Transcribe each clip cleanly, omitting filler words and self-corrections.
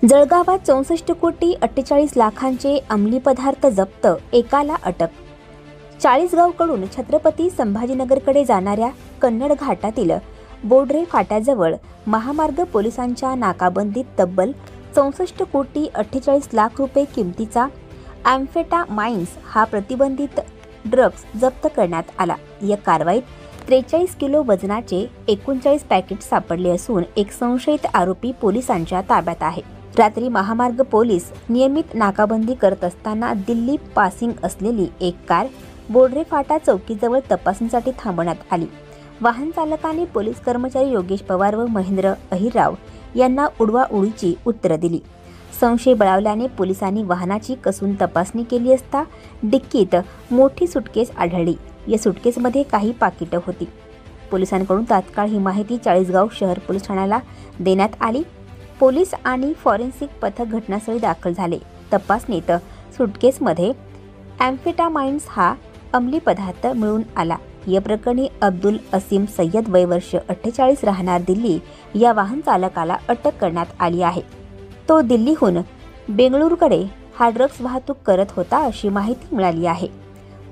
जळगावात 64 कोटी 48 लाखांचे अंमली पदार्थ जप्त, एकाला अटक। चाळीसगावकडून छत्रपती संभाजीनगरकडे जाणाऱ्या कन्नड घाटातील बोडरे फाट्याजवळ महामार्ग पोलिसांच्या नाकाबंदीत तब्बल 64 कोटी 48 लाख रुपये किमतीचा एम्फेटामाइन्स हा प्रतिबंधित ड्रग्ज जप्त करण्यात आला। या कारवाईत 43 किलो वजनाचे 39 पॅकेट सापडले असून एक संशयित आरोपी पोलिसांच्या ताब्यात आहे। रात्री महामार्ग पोलीस नियमित नाकाबंदी करत असताना दिल्ली पासिंग असलेली एक कार बोडरे फाटा चौकीजवळ तपासणीसाठी थांबवण्यात आली। वाहन चालकाने पोलीस कर्मचारी योगेश पवार व महेंद्र अहिरराव यांना उडवाउडीची उत्तरे दिली। संशय बळावल्याने पोलिसांनी वाहनाची कसून तपासणी केली असता डिक्कीत मोठी सुटकेस आढळली। या सुटकेसमध्ये काही पाकिटे होती। पोलिसांकडून तात्काळ ही माहिती चाळीसगाव शहर पोलीस ठाण्याला देण्यात आली। पोलीस आणि फॉरेन्सिक पथक घटनास्थळी दाखल झाले। तपासणीत सुटकेसमध्ये एम्फेटामाइन्स हा अंमली पदार्थ मिळून आला। या प्रकरणी अब्दुल असीम सय्यद वय वर्ष 48 राहणार दिल्ली या वाहन चालकाला अटक करण्यात आली आहे। तो दिल्लीहून बेंगळुरूकडे हा ड्रग्ज वाहतूक करत होता अशी माहिती मिळाली आहे।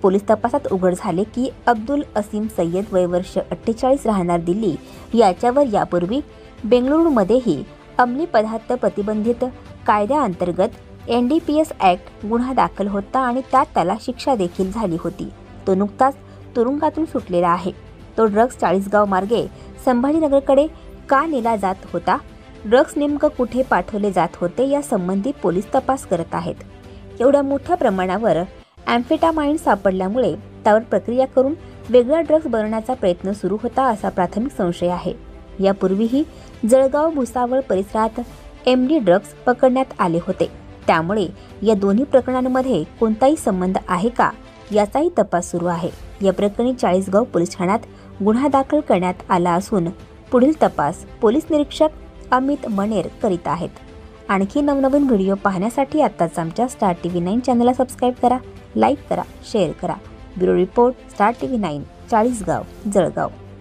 पोलीस तपासात उघड झाले की अब्दुल असीम सय्यद वय वर्ष 48 राहणार दिल्ली याच्यावर यापूर्वी बेंगळुरूमध्येही अंमली पदार्थ प्रतिबंधित कायद्याअंतर्गत NDPS ॲक्ट गुन्हा दाखल होता आणि त्यात त्याला शिक्षा देखील झाली होती। तो नुकताच तुरुंगातून सुटलेला आहे। तो ड्रग्ज चाळीसगाव मार्गे संभाजीनगरकडे का नेला जात होता, ड्रग्ज नेमकं कुठे पाठवले जात होते यासंबंधी पोलीस तपास करत आहेत। एवढ्या मोठ्या प्रमाणावर एम्फेटामाइन्स सापडल्यामुळे त्यावर प्रक्रिया करून वेगळा ड्रग्ज बनवण्याचा प्रयत्न सुरू होता असा प्राथमिक संशय आहे। यापूर्वीही जळगाव भुसावळ परिसरात MD ड्रग्ज पकडण्यात आले होते। त्यामुळे या दोन्ही प्रकरणांमध्ये कोणताही संबंध आहे का याचाही तपास सुरू आहे। या प्रकरणी चाळीसगाव पोलीस ठाण्यात गुन्हा दाखल करण्यात आला असून पुढील तपास पोलीस निरीक्षक अमित मणेर करीत आहेत। आणखी नवनवीन व्हिडिओ पाहण्यासाठी आत्ताच आमच्या स्टार TV9 चॅनलला सबस्क्राईब करा, लाईक करा, शेअर करा। Bureau report, star TV9, Chalisgaon, Jalgaon.